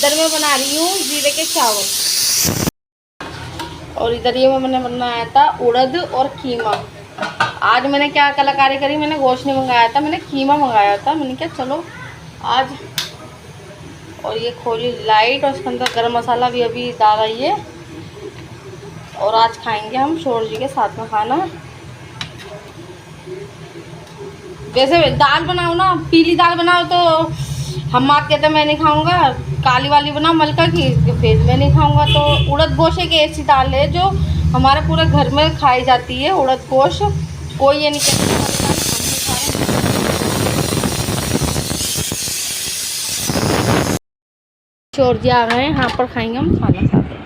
इधर मैं बना रही हूँ जीरे के चावल, और इधर ये मैंने बनाया था उड़द और कीमा। आज मैंने क्या कलाकारी करी, मैंने गोश्त नहीं मंगाया था, मैंने कीमा मंगाया था। मैंने क्या चलो आज, और ये खोली लाइट और उसके अंदर गरम मसाला भी अभी डाला ये। और आज खाएंगे हम शोर जी के साथ में खाना। वैसे दाल बनाओ ना, पीली दाल बनाओ तो हम बात कहते हैं मैं नहीं खाऊंगा, काली वाली बनाओ मलका की, फिर मैं नहीं खाऊंगा। तो उड़द गोश्त एक ऐसी दाल है जो हमारे पूरे घर में खाई जाती है। उड़द गोश्त कोई ये नहीं कहता शोर जी आ गए हैं, यहाँ पर खाएंगे हम खाना साथ में।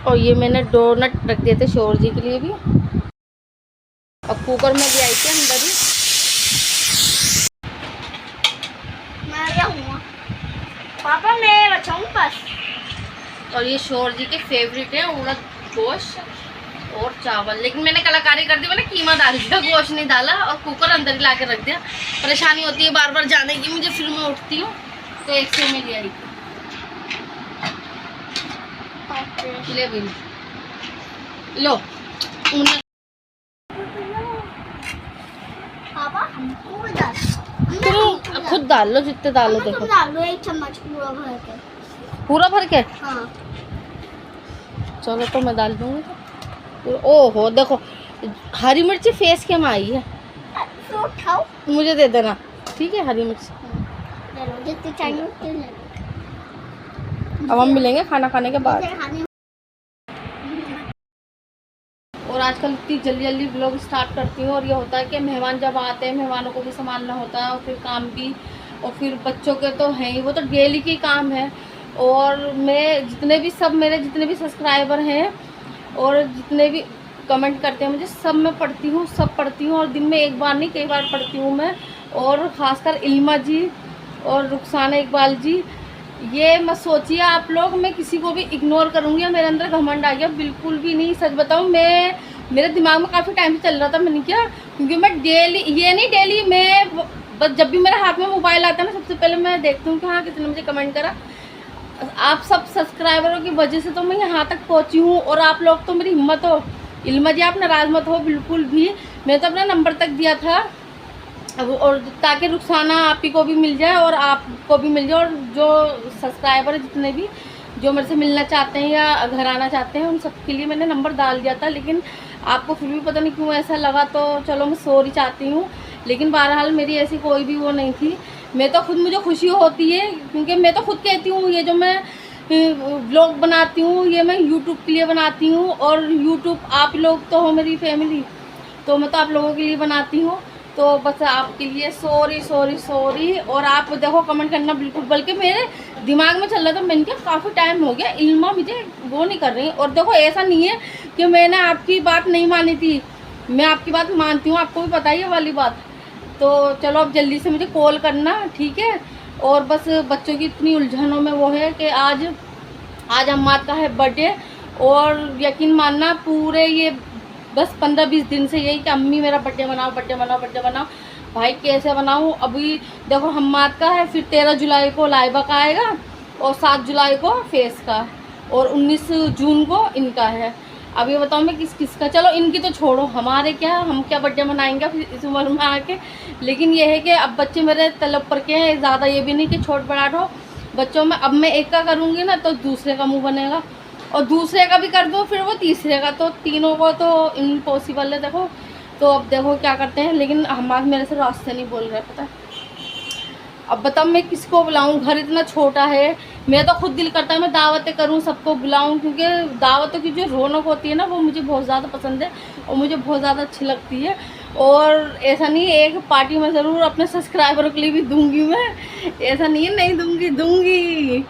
और ये मैंने डोनट रख दिए थे शोर जी के लिए भी, और कुकर में भी आई थी अंदर ही। पापा मैं बचाऊं बस। और ये शोर जी के फेवरेट है उड़द गोश्त और चावल, लेकिन मैंने कलाकारी कर दी, मैंने कीमा डाल दिया, गोश्त नहीं डाला, और कुकर अंदर ही ला के रख दिया। परेशानी होती है बार बार जाने की मुझे, फिर मैं उठती हूँ तो एक से में ले आई ले भी लो। पापा हमको भी डाल, तुम खुद डाल लो जितने डालो, देखो डाल लो 1 चम्मच पूरा भर के। पूरा भर के? हाँ चलो तो मैं डाल दूँगी। ओहो देखो हरी मिर्ची फेस के में आई है, तो उठाओ मुझे दे देना, ठीक है? हरी मिर्ची ले लो, जितने चाहिए उतने ले लो। अब हम मिलेंगे खाना खाने के बाद। और आजकल इतनी जल्दी जल्दी व्लॉग स्टार्ट करती हूँ, और ये होता है कि मेहमान जब आते हैं मेहमानों को भी संभालना होता है, और फिर काम भी, और फिर बच्चों के तो हैं ही, वो तो डेली की काम है। और मैं जितने भी सब मेरे जितने भी सब्सक्राइबर हैं और जितने भी कमेंट करते हैं मुझे, सब मैं पढ़ती हूँ, सब पढ़ती हूँ, और दिन में एक बार नहीं कई बार पढ़ती हूँ मैं। और ख़ासकर इल्मा जी और रुखसाना इकबाल जी, ये मत सोचिए आप लोग मैं किसी को भी इग्नोर करूँगी, मेरे अंदर घमंड आ गया, बिल्कुल भी नहीं। सच बताऊँ, मैं मेरे दिमाग में काफ़ी टाइम से चल रहा था, मैंने क्या, क्योंकि मैं डेली, ये नहीं डेली, मैं बस जब भी मेरे हाथ में मोबाइल आता है ना, सबसे पहले मैं देखती हूँ कि हाँ किसने मुझे कमेंट करा। आप सब सब्सक्राइबरों की वजह से तो मैं यहाँ तक पहुँची हूँ, और आप लोग तो मेरी हिम्मत हो। इल्मा जी आप नाराज़ मत हो बिल्कुल भी, मैं तो अपना नंबर तक दिया था, और ताकि रुखसाना आप ही को भी मिल जाए और आपको भी मिल जाए, और जो सब्सक्राइबर जितने भी जो मेरे से मिलना चाहते हैं या घर आना चाहते हैं उन सब के लिए मैंने नंबर डाल दिया था। लेकिन आपको फिर भी पता नहीं क्यों ऐसा लगा, तो चलो मैं सॉरी चाहती हूँ। लेकिन बहरहाल मेरी ऐसी कोई भी वो नहीं थी, मैं तो खुद, मुझे खुशी होती है, क्योंकि मैं तो खुद कहती हूँ ये जो मैं व्लॉग बनाती हूँ ये मैं यूट्यूब के लिए बनाती हूँ, और यूट्यूब आप लोग तो हो मेरी फैमिली, तो मैं तो आप लोगों के लिए बनाती हूँ। तो बस आपके लिए सॉरी सॉरी सॉरी। और आप देखो कमेंट करना बिल्कुल, बल्कि मेरे दिमाग में चल रहा था, मैंने क्या काफ़ी टाइम हो गया इल्मा मुझे वो नहीं कर रही। और देखो ऐसा नहीं है कि मैंने आपकी बात नहीं मानी थी, मैं आपकी बात मानती हूँ, आपको भी पता ही है वाली बात। तो चलो अब जल्दी से मुझे कॉल करना, ठीक है? और बस बच्चों की इतनी उलझनों में वो है कि आज अम्माद का है बर्थडे, और यकीन मानना पूरे ये बस 15-20 दिन से यही कि अम्मी मेरा बर्थडे बनाओ, बर्थडे बनाओ, बर्थडे बनाओ। भाई कैसे बनाऊँ? अभी देखो हम्माद का है, फिर 13 जुलाई को लाइबा का आएगा, और 7 जुलाई को फेस का, और 19 जून को इनका है। अब ये बताओ मैं किस किस का, चलो इनकी तो छोड़ो, हमारे क्या, हम क्या बर्थडे मनाएंगे फिर इस उम्र में आके। लेकिन ये है कि अब बच्चे मेरे तलब पर के हैं, ज़्यादा ये भी नहीं कि छोट बड़ाट हो बच्चों में। अब मैं एक का करूँगी ना तो दूसरे का मुँह बनेगा, और दूसरे का भी कर दूँ फिर वो तीसरे का, तो तीनों को तो इम्पॉसिबल है। देखो तो अब देखो क्या करते हैं, लेकिन हमारे मेरे से रास्ते नहीं बोल रहे, पता है। अब बताओ मैं किसको बुलाऊं, घर इतना छोटा है, मेरा तो खुद दिल करता है मैं दावतें करूं, सबको बुलाऊं, क्योंकि दावतों की जो रौनक होती है ना वो मुझे बहुत ज़्यादा पसंद है, और मुझे बहुत ज़्यादा अच्छी लगती है। और ऐसा नहीं है, एक पार्टी में ज़रूर अपने सब्सक्राइबरों के लिए भी दूंगी मैं, ऐसा नहीं है नहीं दूंगी, दूंगी।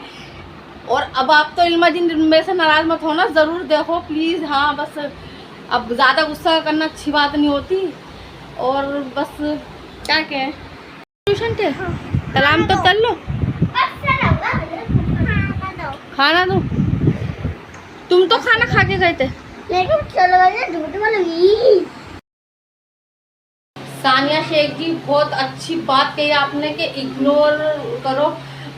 और अब आप तो इल्मा जी मेरे से नाराज़ मत होना, ज़रूर देखो प्लीज़। हाँ बस अब ज़्यादा गुस्सा करना अच्छी बात नहीं होती, और बस क्या कहें, ट्यूशन थे कलाम तो कर लो, खाना दो। तुम तो खाना खा के गए थे, लेकिन चलो झूठ बोलूंगी। सानिया शेख जी बहुत अच्छी बात कही आपने कि इग्नोर करो,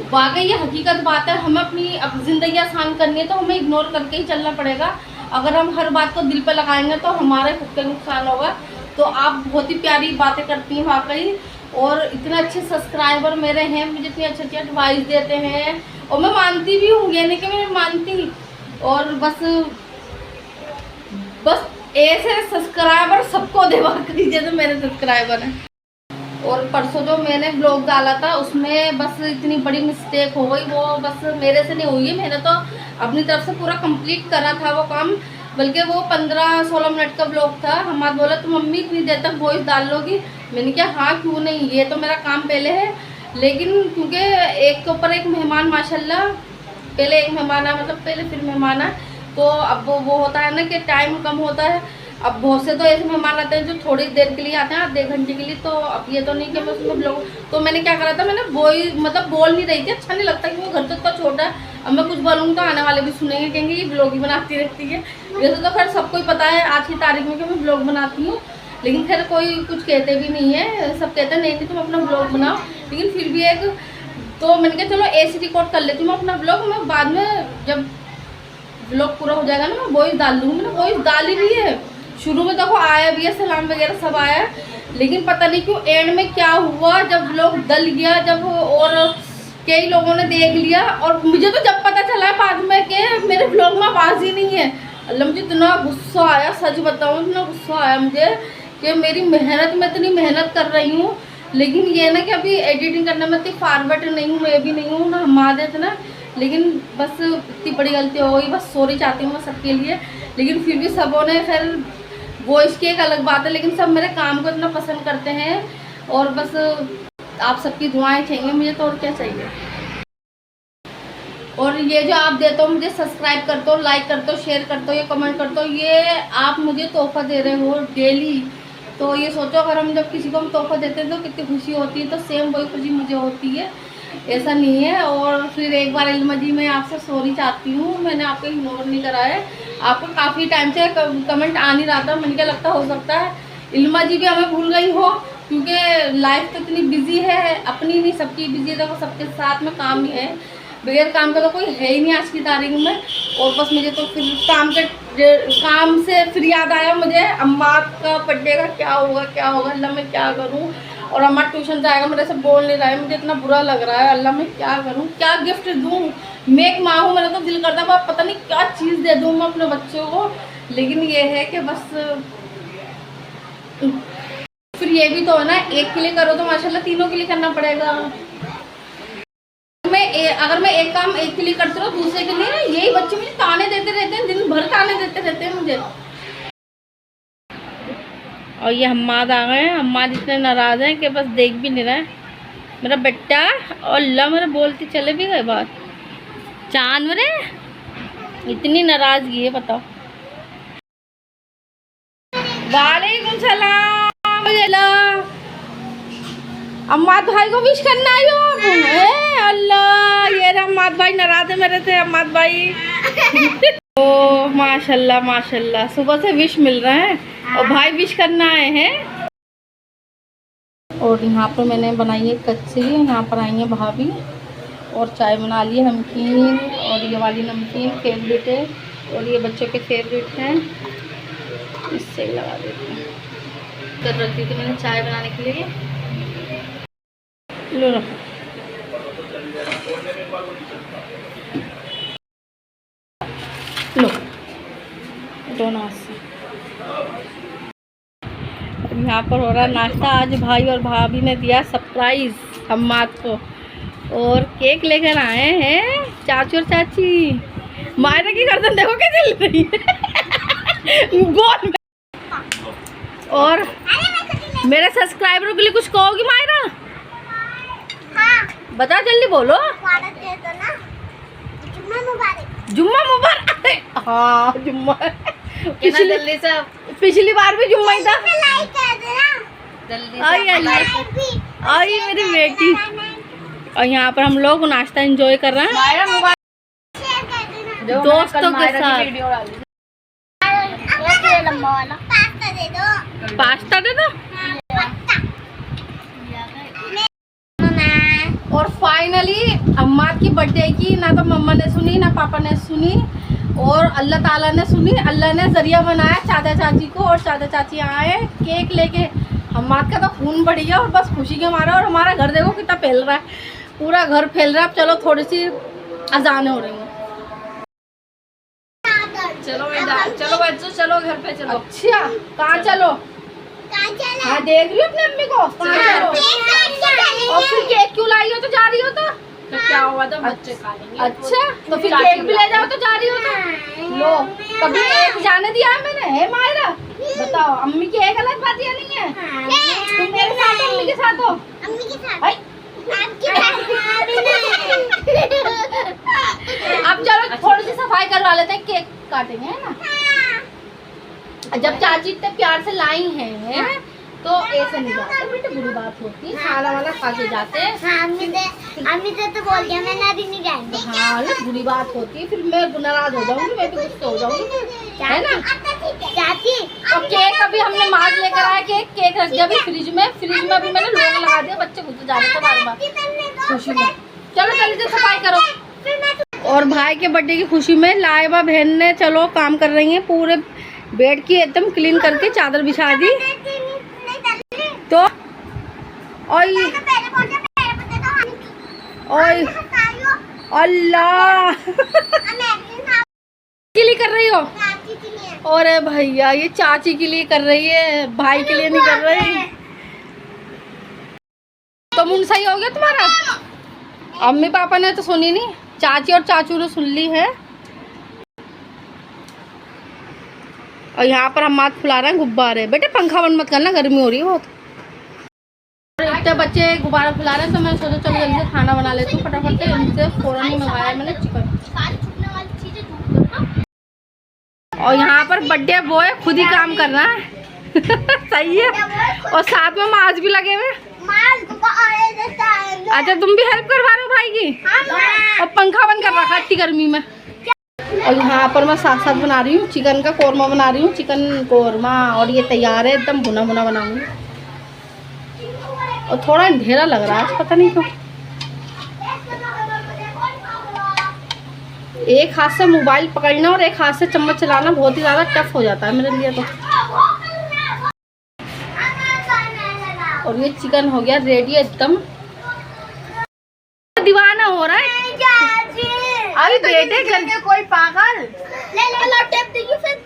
वाकई ये हकीकत बात है। हमें अपनी अब ज़िंदगी आसान करनी है तो हमें इग्नोर करके ही चलना पड़ेगा। अगर हम हर बात को दिल पे लगाएंगे तो हमारे खुद का नुकसान होगा। तो आप बहुत ही प्यारी बातें करती हैं वाकई, और इतने अच्छे सब्सक्राइबर मेरे हैं, मुझे इतनी अच्छी अच्छी एडवाइस देते हैं, और मैं मानती भी हूँ, ये नहीं कि मैं मानती। और बस ऐसे सब्सक्राइबर सबको देवा कीजिए जो मेरे सब्सक्राइबर हैं। और परसों जो मैंने ब्लॉग डाला था उसमें बस इतनी बड़ी मिस्टेक हो गई, वो बस मेरे से नहीं हुई है। मैंने तो अपनी तरफ से पूरा कंप्लीट करा था वो काम, बल्कि वो 15-16 मिनट का ब्लॉग था। हमारा बोला तो मम्मी इतनी देर तक वॉइस डाल लोगी? मैंने कहा हाँ क्यों नहीं, ये तो मेरा काम पहले है। लेकिन क्योंकि एक के ऊपर एक मेहमान माशाल्लाह, पहले एक मेहमान आया, मतलब पहले फिर मेहमान आया, तो अब वो होता है ना कि टाइम कम होता है। अब बहुत से तो ऐसे मेहमान आते हैं जो थोड़ी देर के लिए आते हैं, आधे घंटे के लिए। तो अब ये तो नहीं कि मैं उसमें ब्लॉग, तो मैंने क्या करा था, मैंने वॉइस मतलब बोल नहीं रही थी, अच्छा नहीं लगता कि वो घर तो इतना छोटा है। अब मैं कुछ बोलूँगी तो आने वाले भी सुनेंगे, कहेंगे ये ब्लॉग ही बनाती रहती है। वैसे तो खैर सबको ही पता है आज की तारीख में कि मैं ब्लॉग बनाती हूँ, लेकिन खैर कोई कुछ कहते भी नहीं है, सब कहते हैं नहीं तुम अपना ब्लॉग बनाओ। लेकिन फिर भी एक, तो मैंने कहा चलो ऐसे रिकॉर्ड कर लेती हूँ मैं अपना ब्लॉग, मैं बाद में जब ब्लॉग पूरा हो जाएगा ना मैं वॉइस डाल दूँगी। मैंने वॉइस डाली भी है, शुरू में देखो आया भी है, सलाम वगैरह सब आया, लेकिन पता नहीं क्यों एंड में क्या हुआ, जब ब्लॉग डल गया, जब और कई लोगों ने देख लिया, और मुझे तो जब पता चला बाद में कि मेरे ब्लॉग में आवाज़ ही नहीं है। अल्लाह, मुझे इतना गुस्सा आया, सच बताऊँ इतना गुस्सा आया मुझे कि मेरी मेहनत में इतनी मेहनत कर रही हूँ, लेकिन ये ना कि अभी एडिटिंग करने में इतनी फॉरवर्ड नहीं हूँ, मैं भी नहीं हूँ ना, हमारे इतना। लेकिन बस इतनी बड़ी गलती हो गई, बस सॉरी चाहती हूँ मैं सबके लिए। लेकिन फिर भी सबों ने खैर, वॉइस की एक अलग बात है, लेकिन सब मेरे काम को इतना पसंद करते हैं, और बस आप सबकी दुआएं चाहिए मुझे, तो और क्या चाहिए। और ये जो आप देते हो मुझे, सब्सक्राइब करते हो, लाइक करते हो, शेयर करते हो, ये कमेंट करते हो, ये आप मुझे तोहफा दे रहे हो डेली। तो ये सोचो अगर हम जब किसी को हम तोहफा देते हैं तो कितनी खुशी होती है, तो सेम वही खुशी मुझे होती है, ऐसा नहीं है। और फिर एक बार इल्मा जी मैं आपसे सॉरी चाहती हूँ, मैंने आपको इग्नोर नहीं करा है, आपको काफ़ी टाइम से कमेंट आ नहीं रहा था, मुझे क्या लगता हो सकता है इल्मा जी भी हमें भूल गई हो, क्योंकि लाइफ तो इतनी बिजी है, अपनी नहीं सबकी बिजी है, देखो सबके साथ में काम ही है, बगैर काम का तो कोई है ही नहीं आज की तारीख में। और बस मुझे तो फिर काम से फिर याद आया मुझे अम्मा का बर्थडे का क्या होगा अल्लाह मैं क्या करूं। और अम्मा ट्यूशन जाएगा, मेरे से बोल नहीं रहा है, मुझे इतना बुरा लग रहा है, अल्लाह मैं क्या करूं, क्या गिफ्ट दूं। मैं एक माँ हूँ, मेरा तो दिल करता है पता नहीं क्या चीज़ दे दूँ मैं अपने बच्चों को, लेकिन ये है कि बस फिर ये भी तो है ना, एक के लिए करो तो माशाल्लाह तीनों के लिए करना पड़ेगा। अगर मैं एक काम एक के लिए करती रहूँ दूसरे के लिए, यही बच्चे मुझे ताने देते रहते हैं, दिन भर ताने देते रहते हैं मुझे। और ये हम्माद आ गए हैं, हम्माद इतने नाराज़ हैं कि बस देख भी नहीं रहे मेरा बेटा, और अल्लाह मेरे बोलते चले भी गए बात। चांद मेरे इतनी नाराज़गी है बताओ। वालेकुम सलाम, अम्माद भाई को विश करना आई हो? अल्लाह, ये अम्माद भाई नाराज है मेरे से, अम्माद भाई ओ माशाल्लाह माशाल्लाह, सुबह से विश मिल रहा है और भाई विश करना आए हैं। और यहाँ पर मैंने बनाई है कच्ची, यहाँ पर आई है भाभी, और चाय बना ली है नमकीन, और ये वाली नमकीन फेवरेट है, और ये बच्चों के फेवरेट हैं, इससे लगा देती हूँ। कर रखी थी मैंने चाय बनाने के लिए, लो रखो। लो दोनों से यहाँ पर हो रहा नाश्ता। आज भाई और भाभी ने दिया सरप्राइज हम्माद को, और केक लेकर आए हैं चाचू और चाची। मायरा की गर्दन देखो कैसे चल रही है बोल। और मेरे सब्सक्राइबरों के लिए कुछ कहोगी मायरा? हाँ। बता जल्दी बोलो। जुम्मा मुबारक। हाँ जुम्मा, पिछली बार भी जुम्मा ही था। आई मेरी बेटी। और यहाँ पर हम लोग नाश्ता एंजॉय कर रहे हैं दोस्तों के साथ। पास्ता दे दो। और फाइनली अम्मा की बर्थडे की ना तो मम्मा ने सुनी ना पापा ने सुनी, और अल्लाह ताला ने सुनी। अल्लाह ने जरिया बनाया चाचा चाची को, और चाचा चाची आए केक लेके। अम्मा का तो खून बढ़ गया और बस खुशी के मारा। और हमारा घर देखो कितना फैल रहा है, पूरा घर फैल रहा है। अब चलो थोड़ी सी अजान हो रही है। चलो चलो बच्चों चलो घर पे चलो। अच्छा कहाँ चलो? हाँ देख रही हो अपनी अम्मी को, कहाँ चलो? और फिर केक क्यों लाई हो? तो जा रही हो तो क्या हुआ? तो बच्चे खा लेंगे। अच्छा तो फिर केक भी ले जाओ तो जा रही हो तो लो। कभी एक जाने दिया है मैंने? है मायरा बताओ, अम्मी की एक अलग बात या नहीं है? तुम मेरे साथ हो अम्मी के साथ हो? अम्मी के साथ। भाई अब चलो थोड़ी सी सफाई करवा लेते हैं, केक काटेंगे है ना। जब चाची इतने प्यार से लाई हैं तो ऐसे नहीं जाते बेटे, बुरी बात होती है। खाना वाला खा के जाते हैं। अम्मी से तो बोल दिया मैंने अभी नहीं जाएंगे। हाँ ये बुरी बात होती है, फिर मैं नाराज हो जाऊंगी, मैं भी गुस्से हो जाऊंगी है ना। चाची और केक अभी हमने मार्ग लेकर आया, केक रख दिया अभी फ्रिज में अभी मैंने लोग लगा दिया, बच्चे घुस जा रहे थे बार बार खुशी में। चलो जल्दी से सफाई करो। और भाई के बर्थडे की खुशी में लाइबा बहन ने चलो काम कर रही है, पूरे बेड की एकदम क्लीन करके चादर बिछा दी। तो अल्लाह के लिए कर रही हो? और भैया ये चाची के लिए कर रही है, भाई के लिए नहीं कर रही। तो मुंह सही हो गया तुम्हारा? अम्मी पापा ने तो सुनी नहीं, चाची और चाचू ने सुन ली है। और यहाँ पर हम हाथ फुला रहे हैं गुब्बारे। बेटे पंखा बंद मत करना, गर्मी हो रही है बहुत। इतने बच्चे गुब्बारा फुला रहे हैं तो मैं सोचा चलो जल्दी से खाना बना लेती हूँ फटाफट से। इनसे फ़ौरन ही मंगाया मैंने चिकन। और यहाँ पर बर्थडे बॉय खुद ही काम कर रहा है सही है। और साथ में माज भी लगे हुए। अच्छा तुम भी हेल्प करवा रहे हो भाई की? और पंखा बंद कर रखा इतनी गर्मी में। और यहाँ पर मैं साथ साथ बना रही हूँ चिकन का कोरमा बना रही हूँ, चिकन कोरमा। और ये तैयार है एकदम भुना भुना बनाऊंगी। और थोड़ा अंधेरा लग रहा है पता नहीं क्यों। एक हाथ से मोबाइल पकड़ना और एक हाथ से चम्मच चलाना बहुत ही ज़्यादा टफ हो जाता है मेरे लिए तो। और ये चिकन हो गया रेडी एकदम। दीवाना हो रहा है अरे बेटे घर के कोई पागल। ले टेप देखिए फिर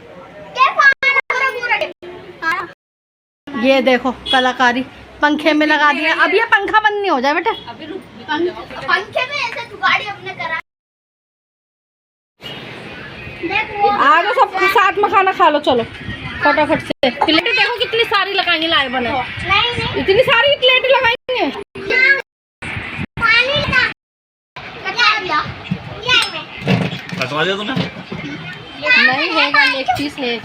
ये देखो कलाकारी पंखे में लगा दिया। अब ये पंखा बंद नहीं हो जाए बेटा, पंखे में ऐसे जुगाड़ी अपने करा। आ जाओ सब साथ में खाना खा लो चलो फटाफट से। प्लेटें देखो कितनी सारी लगाएंगे लाए बने, इतनी सारी प्लेटें लगाएंगे। कटवा दिया तुमने? नहीं है लेग पीस है,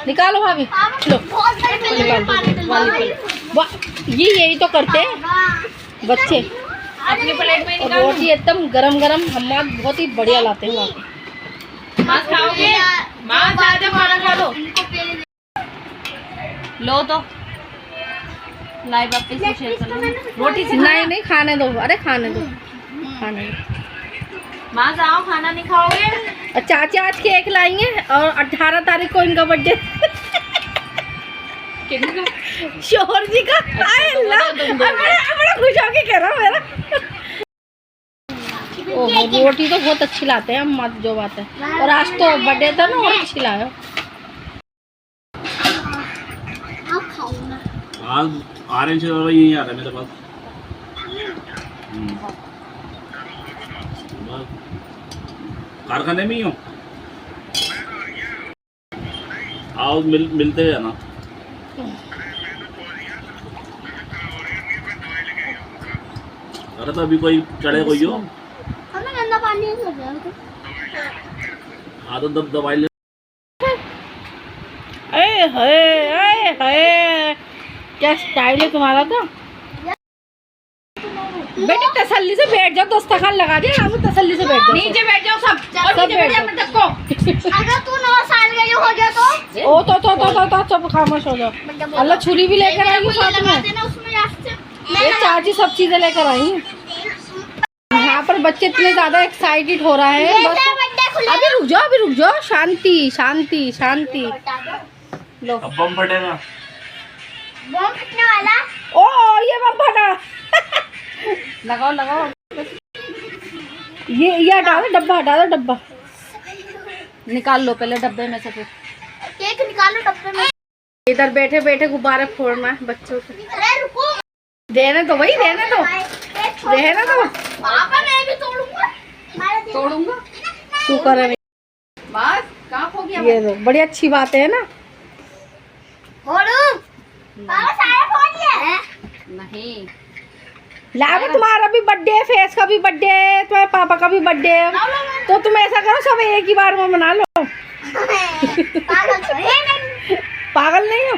निकालो भाभी लो ये यही तो करते हैं बच्चे अपनी प्लेट में। और रोटी एकदम गरम गरम हम बहुत ही बढ़िया लाते हैं वहाँ पे। मांस खाओगे? मांस आ जाओ खाना खा लो। लो तो लाइव आप से शेयर कर लो। रोटी नहीं खाने दो, अरे खाने दो खाने दो। माँ जाओ खाना नहीं खाओगे? चाची आज केक लाएंगे और 18 तारीख को इनका बर्थडे शोहर जी का। बड़ा खुश होके कह रहा मेरा। ओहो रोटी तो बहुत अच्छी लाते हैं हम, मत जो बात है। और आज तो बर्थडे था ना और अच्छी लाया। आज ऑरेंज यही आ रहा है मेरे पास। कारखाने में ही हो? आओ मिलते हैं ना। अरे तो अभी कोई चढ़े कोई हो? गंदा पानी हाँ तो दवाई ले। क्या स्टाइल है तुम्हारा तो। बेटे तसल्ली से बैठ जाओ, दस्तरखान लगा दिया आप तसल्ली से बैठ जाओ। नीचे बैठ जाओ सब बैठ जाओ। अगर तू 9 साल का हो गया तो ओ तो चुप खामोश हो जाओ। अल्लाह छुरी भी लेकर आएगी साथ में। ये चाची सब चीजें लेकर आई हैं। बच्चे इतने ज्यादा एक्साइटेड हो रहे हैं बस। अभी रुक जाओ, शांति शांति शांति। लो अब बम फटेगा। बम फटने वाला। ओ ये बम फटा। लगाओ ये हटा दो, डब्बा हटा दो, डब्बा निकाल लो पहले डब्बे में से। फिर केक निकालो डब्बे में। इधर बैठे बैठे गुब्बारे फोड़ना है बच्चों को। अरे रुको, देने दो भाई, देने दो। पापा मैं भी तोड़ूंगा। शुक्र है बस काम हो गया। ये दो, बड़ी अच्छी बात है ना। फोड़ू पापा सारे फोड़ लिए। नहीं लाभ, तुम्हारा भी बर्थडे है, फेस का भी बर्थडे है, तुम्हारे पापा का भी बर्थडे है, तो तुम ऐसा करो सब एक ही बार में मना लो। पागल नहीं हो।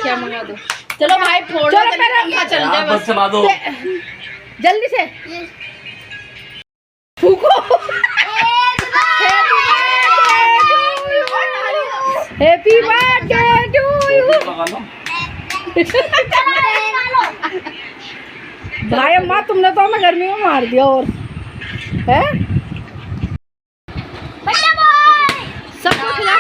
क्या मंगा दो? चलो भाई फोड़ो, बस चला दो। जल्दी से फूको। Happy birthday to you. भाई अम्मा तुमने तो हमें गर्मी में मार दिया। और है सबको खिला।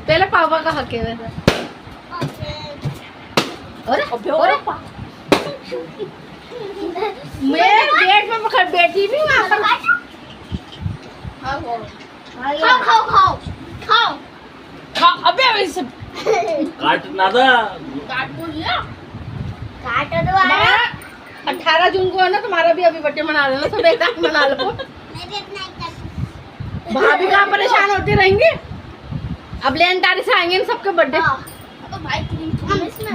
पहले पापा का हक है वैसे। अरे मैं गेट में पकड़ बैठी भी वहाँ पर। खाओ अबे वैसे काट ना था। काट दो। 18 जून को है ना तुम्हारा भी, अभी बर्थडे मना लेना, सब एक साथ मना लो। भाभी कहाँ परेशान होती रहेंगी। अब लेनदारी से आएंगे इन सबके बर्थडे।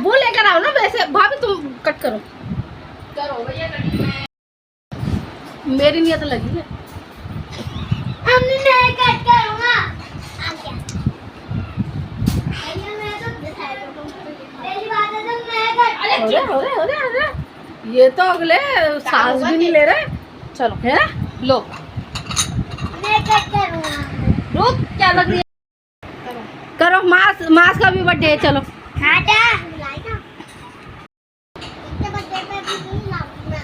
वो लेकर आओ ना वैसे। भाभी तुम कट करो भैया। मेरी नियत लगी है। हमने नहीं कट करूंगा। आ गया भैया, मैं तो दिखाया तो पहली बात है तो मैं कट। अरे ये तो अगले सांस भी नहीं ले रहे। चलो है लो, मैं कट करूंगा। रुक क्या लग रही है। करो मास का भी बर्थडे है। चलो खाटा लाएगा इसके बर्थडे पे भी नहीं लाऊंगा।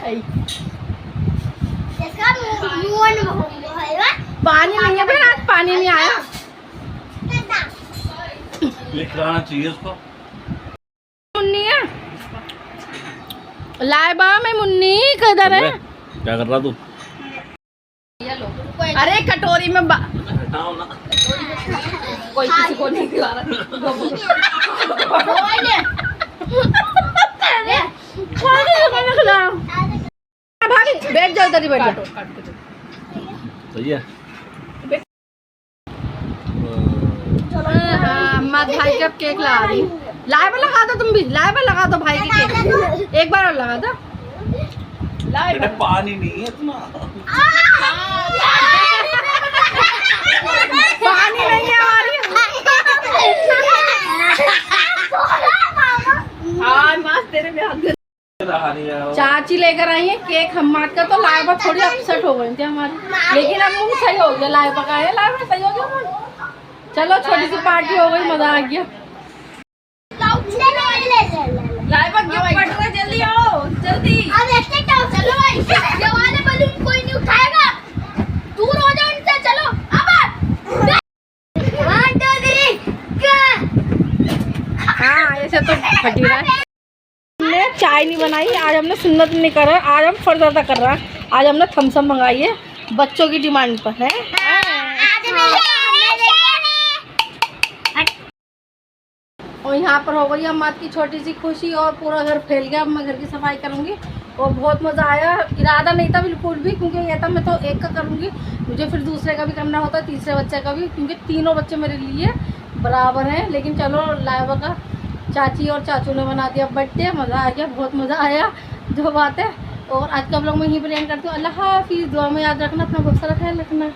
इसका मुंह होएगा। पानी नहीं है बहन, आज पानी नहीं आया। लिखवाना चाहिए उसको। मुन्नी है लाइबा में। मुन्नी किधर है? क्या कर रहा तू? अरे कटोरी में हटाओ ना। कोई किसी को नहीं खिला रहा। भाभी बैठ जाओ, इधर ही बैठ जाओ। सही है। अम्मा भाई का केक लगा दी। लाइव लगा दो, तुम भी लाइव लगा दो भाई की केक। एक बार और लगा दो। बेटा पानी नहीं है इतना। पानी नहीं है हमारी। तेरे में चाची लेकर आई है केक हम का, तो लाइबा थोड़ी अपसेट हो गई थी हमारी, लेकिन अब वो सही हो गया। लाइबा का है, लाइबा सही हो गया। चलो छोटी सी पार्टी हो गई, मजा आ गया। लाइबा गिफ्ट बढ़ रहा है, जल्दी आओ जल्दी। चलो भाई, ये वाले बलून कोई नहीं उठाएगा, दूर हो जाओ इनसे। चलो अब 1 2 3। हाँ ऐसे तो फटी रहा है। हमने चाय नहीं बनाई आज, हमने सुन्नत नहीं करा, आज हम फर्जदा कर रहा है। आज हमने थम्सअप मंगाई है बच्चों की डिमांड पर है। और यहाँ पर हो गई अम्मा की छोटी सी खुशी, और पूरा घर फैल गया। अब मैं घर की सफाई करूँगी और बहुत मज़ा आया। इरादा नहीं था बिल्कुल भी, क्योंकि ये था मैं तो एक का करूँगी, मुझे फिर दूसरे का भी करना होता, तीसरे बच्चे का भी, क्योंकि तीनों बच्चे मेरे लिए बराबर हैं। लेकिन चलो लाइबा का चाची और चाचू ने बना दिया बर्थडे, मज़ा आ गया, बहुत मज़ा आया जो बात है। और आज का ब्लॉग मैं यहीं पर एंड करती हूँ। अल्लाह हाफिज़। दुआ में याद रखना, अपना बहुत सारा ख्याल रखना।